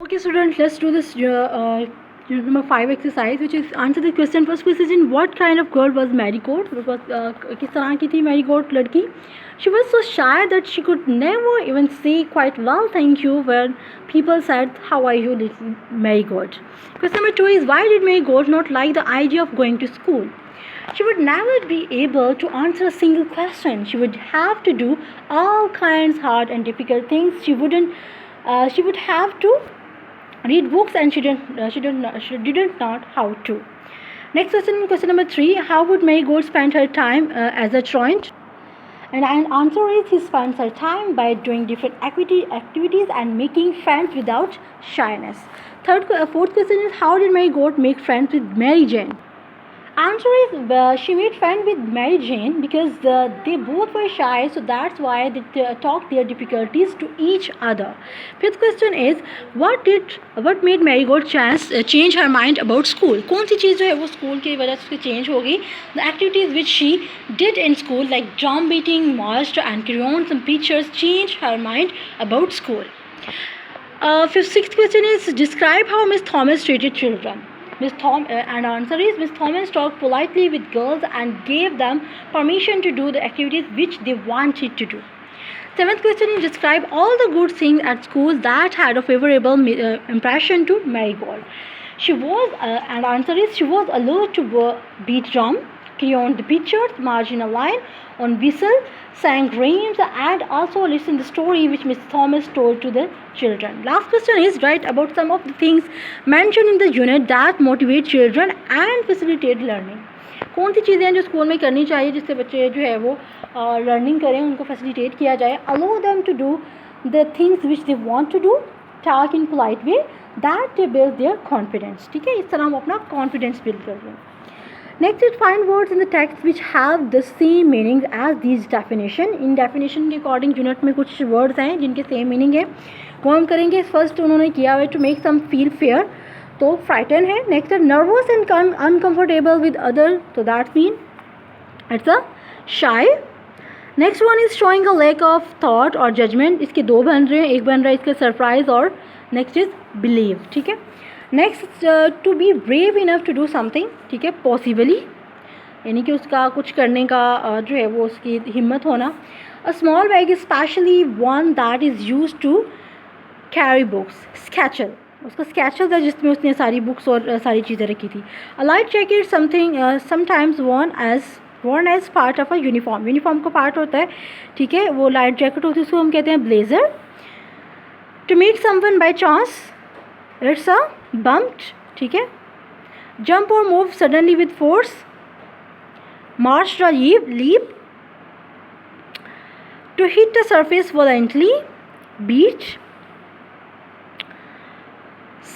Okay, students, let's do this number 5 exercise, which is answer the question. First question: what kind of girl was Marigold? Because किस तरह की थी Marigold लड़की? She was so shy that she could never even say quite well thank you when people said how are you, little Marigold. Question number 2 is why did Marigold not like the idea of going to school? She would never be able to answer a single question. She would have to do all kinds hard and difficult things. She would have to read books and she didn't know how to. Next question number 3: how would Marigold spend her time as a truant? And answer is he spends her time by doing different activities and making friends without shyness. Fourth question is how did Marigold make friends with Mary Jane? Answer is she made friends with Mary Jane because they both were shy, so that's why they talked their difficulties to each other. Fifth question is what made Marigold change her mind about school? कौन सी चीज़ जो है वो school की वजह से उसकी change हो गई? The activities which she did in school like drum beating, marched and crayons and pictures changed her mind about school. Sixth question is describe how Miss Thomas treated children. And answer is Miss Thomas talked politely with girls and gave them permission to do the activities which they wanted to do. Seventh question is describe all the good things at school that had a favorable impression to Marigold. And answer is she was allowed to beat drum, crayon the pictures, march in a line, on whistle, sang rhymes, and also listen the story which Miss Thomas told to the children. Last question is write about some of the things mentioned in the unit that motivate children and facilitate learning. कौन सी चीज़ें हैं जो school में करनी चाहिए जिससे बच्चे जो है वो लर्निंग करें, उनको फैसिलिटेट किया जाए. Allow them to do the things which they want to do, talk in polite way, that they build their confidence. ठीक है, इस तरह हम अपना confidence build कर रहे हैं. Next is find words in the text which have the same meaning as these definition. In definition के according unit में कुछ words हैं जिनके same meaning है, वो हम करेंगे. First उन्होंने किया है to make some feel fear, तो frighten है. Next है nervous and uncomfortable with other, तो that mean it's a shy. Next one is showing a lack of thought or judgment. इसके दो बन रहे हैं, एक बन रहा है इसका surprise और next is believe. ठीक है. Next to be brave enough to do something. ठीक है, पॉसिबली यानी कि उसका कुछ करने का जो है वो उसकी हिम्मत होना. A small bag specially one that is use to carry books. Satchel, उसका स्केचल था जिसमें उसने सारी बुक्स और सारी चीज़ें रखी थी. A light jacket something sometimes worn as part of a uniform. Uniform का पार्ट होता है. ठीक है, वो लाइट जैकेट होती है, उसको हम कहते हैं blazer. To meet someone by chance, it's a bumped. ठीक है. jump or move suddenly with force, march or leap. to hit the surface violently, beat.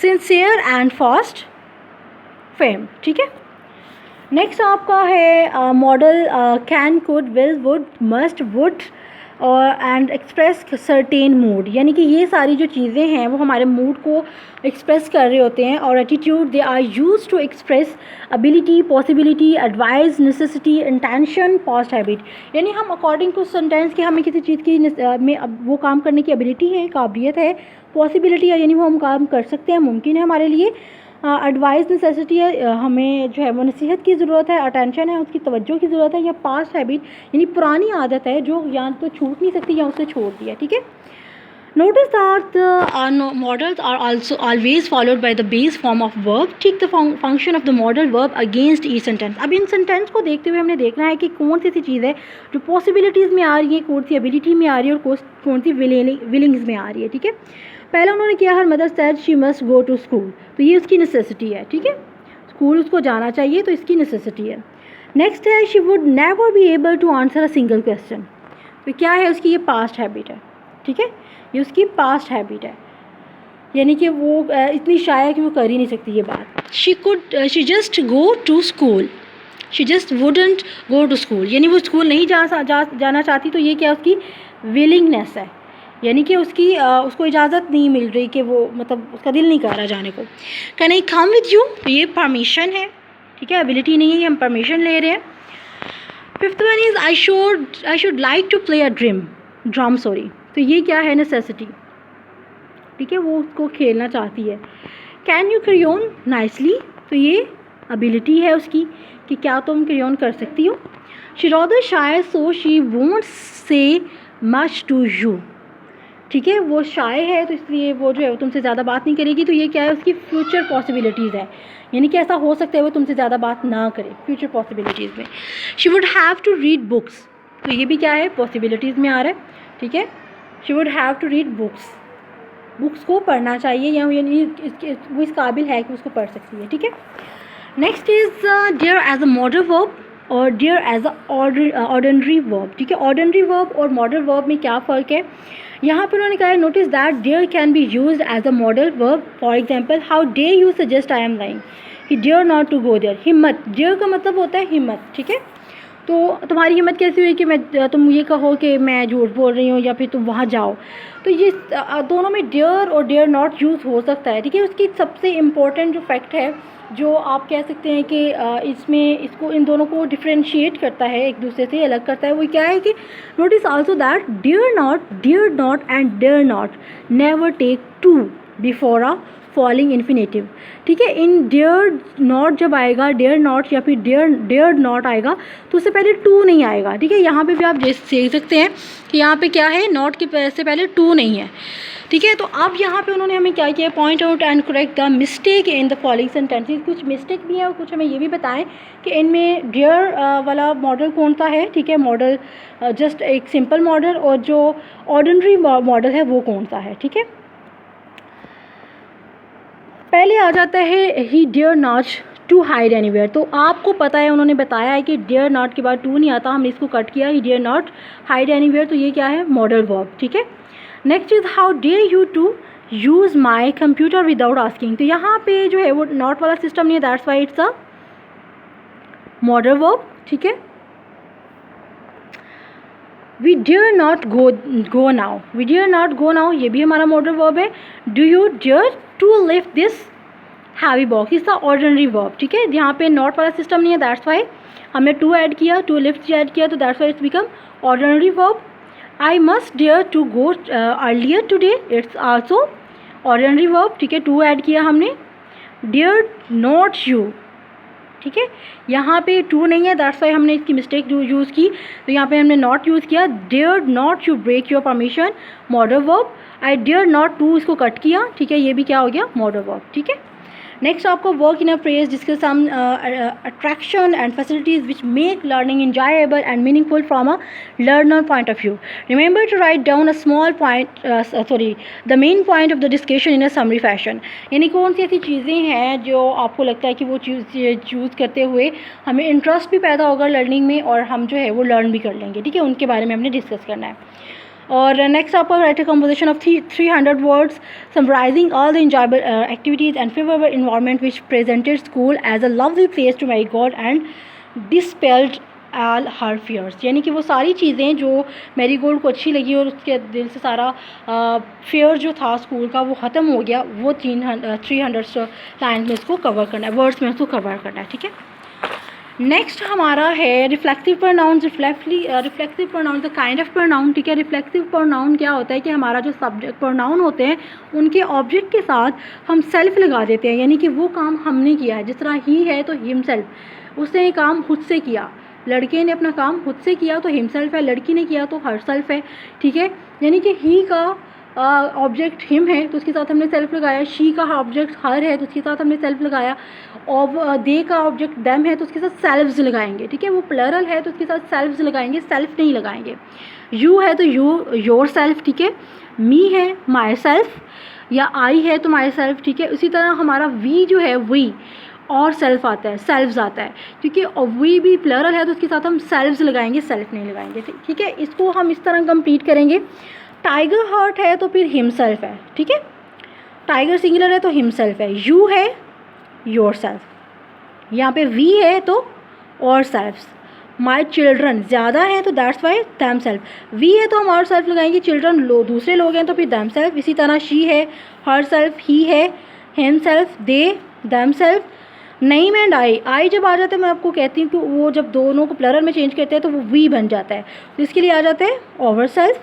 sincere and fast, fame. ठीक है. नेक्स्ट आपका है model can, could, will, would, must, would and express certain mood. यानी कि ये सारी जो चीज़ें हैं वो हमारे मूड को एक्सप्रेस कर रहे होते हैं. और attitude they are use to express ability, possibility, advice, necessity, intention, past habit. यानी हम अकॉर्डिंग टू सेंटेंस के हमें किसी चीज़ की में वो काम करने की एबिलिटी है, काबिलियत है. पॉसिबिलिटी है यानी वो हम काम कर सकते हैं, मुमकिन है हमारे लिए. एडवाइस, नेसेसिटी है, हमें जो है वो नसीहत की ज़रूरत है. अटेंशन है, उसकी तवज्जो की ज़रूरत है. या पास्ट हैबिट यानी पुरानी आदत है जो या तो छूट नहीं सकती या उसे छोड़ दिया. ठीक है. Notice that the modals are also always followed by the base form of verb. ठीक, the function of the modal verb against each sentence. अब इन सेंटेंस को देखते हुए हमने देखना है कि कौन सी चीज़ है जो पॉसिबिलिटीज़ में आ रही है, कौन सी एबिलिटी में आ रही है और कौन सी विलिंग्स में आ रही है. ठीक है. पहला उन्होंने किया her mother said she must go to school, तो ये उसकी नेसेसिटी है. ठीक है, स्कूल उसको जाना चाहिए, तो इसकी नेसेसिटी है. नेक्स्ट है she would never be able to answer a single question, तो क्या है उसकी, ये पास्ट हैबिट है. ठीक है, ये उसकी पास्ट हैबिट है, यानी कि वो इतनी शाय है कि वो कर ही नहीं सकती ये बात. She just go to school, she just wouldn't go to school, यानी वो स्कूल नहीं जाना चाहती, तो ये क्या उसकी विलिंगनेस है, यानी कि उसको इजाज़त नहीं मिल रही कि वो मतलब उसका दिल नहीं कर रहा जाने को. Can I come with you, तो ये परमिशन है. ठीक है, एबिलिटी नहीं है, हम परमिशन ले रहे हैं. Fifth one is I should like to play a drum, तो ये क्या है, नेसेसिटी. ठीक है, वो उसको खेलना चाहती है। कैन यू क्रेयॉन नाइसली, तो ये एबिलिटी है उसकी कि क्या तुम क्रेयॉन कर सकती हो। She rather shy so she won't say much to you, ठीक है, वो शाय है तो इसलिए वो जो है वो तुमसे ज़्यादा बात नहीं करेगी। तो ये क्या है, उसकी फ्यूचर पॉसिबिलिटीज़ है, यानी कि ऐसा हो सकता है वो तुमसे ज़्यादा बात ना करे फ्यूचर पॉसिबिलिटीज़ में। She would have to read books, तो ये भी क्या है, पॉसिबिलिटीज़ में आ रहा है, ठीक है। She would have to read books, books को पढ़ना चाहिए, या यानी वो इस काबिल है कि उसको पढ़ सकती है, ठीक है। Next is dare as a modal verb और dare as a ordinary verb, ठीक है। ऑर्डिनरी वर्ब और मॉडल वर्ब में क्या फ़र्क है, यहाँ पर उन्होंने कहा है notice that dare can be used as a modal verb. For example, how dare you suggest I am lying, he dare not to go there. हिम्मत, डियर का मतलब होता है हिम्मत, ठीक है। तो तुम्हारी हिम्मत कैसी हुई कि तुम ये कहो कि मैं झूठ बोल रही हूँ या फिर तुम वहाँ जाओ। तो ये दोनों में डियर और डियर नॉट यूज़ हो सकता है, ठीक है। उसकी सबसे इम्पोर्टेंट जो फैक्ट है, जो आप कह सकते हैं कि इसमें इसको इन दोनों को डिफ्रेंशिएट करता है, एक दूसरे से अलग करता है, वो क्या है कि notice also that dare not and dare not never take to before a following infinitive, ठीक है। इन डियर नॉट जब आएगा, डियर नॉट या फिर डियर नॉट आएगा तो उससे पहले टू नहीं आएगा, ठीक है। यहाँ पे भी आप देख सकते हैं कि यहाँ पे क्या है, नॉट के से पहले टू नहीं है, ठीक है। तो अब यहाँ पे उन्होंने हमें क्या किया, point out and correct the mistake in the following sentences. कुछ मिस्टेक भी है और कुछ हमें ये भी बताएं कि इनमें डियर वाला मॉडल कौन सा है, ठीक है, मॉडल जस्ट एक सिंपल मॉडल, और जो ऑर्डिनरी मॉडल है वो कौन सा है, ठीक है। पहले आ जाता है he dare not to hide anywhere. तो आपको पता है, उन्होंने बताया है कि डियर नॉट के बाद टू नहीं आता, हमने इसको कट किया, he dare not hide anywhere, तो ये क्या है, मॉडल वर्ब, ठीक है। Next is how dare you to use my computer without asking. तो यहाँ पे जो है वो नॉट वाला सिस्टम नहीं है, that's why it's a modal verb, ठीक है। We dare not go now, we dare not go now, ये भी हमारा मॉडल वर्ब है। Do you dare to lift this heavy box, is the ordinary verb, ठीक है। यहाँ पे नॉट वाला सिस्टम नहीं है, दैट्स वाई हमने टू ऐड किया, टू लिफ्ट ऐड किया, तो that's why it's become ordinary verb. I must dare to go earlier today, it's also ordinary verb, ठीक है, टू ऐड किया हमने। डियर नॉट यू, ठीक है, यहाँ पे टू नहीं है, दैट्स वाई हमने इसकी मिस्टेक यूज़ की, तो यहाँ पे हमने नॉट यूज़ किया। Dare not you break your permission, modal verb. I dare not to, इसको कट किया, ठीक है, ये भी क्या हो गया, मॉडल वर्ब, ठीक है। नेक्स्ट आपको work in a phrase discuss some attraction and facilities which make learning enjoyable and meaningful from a learner point of view. Remember to write down a small point, the main point of the discussion in a summary fashion. यानी कौन सी ऐसी चीज़ें हैं जो आपको लगता है कि वो चूज़ करते हुए हमें इंटरेस्ट भी पैदा होगा लर्निंग में, और हम जो है वो लर्न भी कर लेंगे, ठीक है, उनके बारे में हमने डिस्कस करना है। और नेक्स्ट आपको write a composition of 300 words summarising all the enjoyable activities and favourable environment which presented school as a lovely place to marry God and dispelled all her fears. यानी कि वो सारी चीज़ें जो मैरी गोल्ड को अच्छी लगी और उसके दिल से सारा फियर जो था स्कूल का वो ख़त्म हो गया, वो 300 लाइन में इसको कवर करना है, वर्ड्स में इसको कवर करना है, ठीक है। नेक्स्ट हमारा है reflexive pronoun. Reflexive pronoun the kind of pronoun, ठीक है। रिफ्लेक्सिव प्रोनाउन क्या होता है कि हमारा जो सब्जेक्ट प्रोनाउन होते हैं उनके ऑब्जेक्ट के साथ हम सेल्फ लगा देते हैं, यानी कि वो काम हमने किया है। जिस तरह ही है तो हिमसेल्फ, उसने ये काम खुद से किया, लड़के ने अपना काम खुद से किया तो हिमसेल्फ है, लड़की ने किया तो हरसेल्फ है, ठीक है। यानी कि ही का ऑब्जेक्ट हिम है तो उसके साथ हमने सेल्फ लगाया, शी का ऑब्जेक्ट हर है तो उसके साथ हमने सेल्फ लगाया, और दे का ऑब्जेक्ट देम है तो उसके साथ सेल्व्स लगाएंगे, ठीक है। वो प्लरल है तो उसके साथ सेल्व्स लगाएंगे, सेल्फ नहीं लगाएंगे। यू है तो यू योर सेल्फ, ठीक है। मी है माई सेल्फ, या आई है तो माई सेल्फ, ठीक है। उसी तरह हमारा वी जो है वी और सेल्फ आता है, सेल्व्स आता है, क्योंकि वी भी प्लरल है तो उसके साथ हम सेल्व्स लगाएंगे, सेल्फ नहीं लगाएंगे, ठीक है। इसको हम इस तरह कंप्लीट करेंगे। टाइगर हर्ट है तो फिर हिमसेल्फ है, ठीक है। टाइगर सिंगुलर है तो हिमसेल्फ है। यू है योर सेल्फ, यहाँ पे वी है तो और सेल्फ्स। माई चिल्ड्रन ज़्यादा है तो that's why them self. We है तो हम और सेल्फ लगाएंगे, चिल्ड्रन दूसरे लोग हैं तो फिर दैम सेल्फ। इसी तरह शी है हर सेल्फ, ही है him self, they them self. Naeem and I जब आ जाता है, मैं आपको कहती हूँ कि वो जब दोनों को प्लरल में चेंज करते हैं तो वो वी बन जाता है, तो इसके लिए आ जाते हैं our self.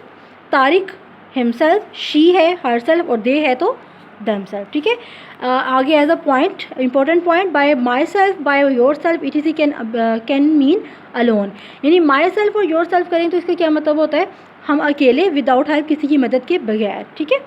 Tariq himself, she है हरसेल्फ, और दे है तो देमसेल्फ, ठीक है। आगे as a point, important point, by my self, by your self, it is can mean alone. यानी माई सेल्फ और योर सेल्फ करें तो इसका क्या मतलब होता है, हम अकेले विदाउट हेल्प, किसी की मदद के बगैर, ठीक है।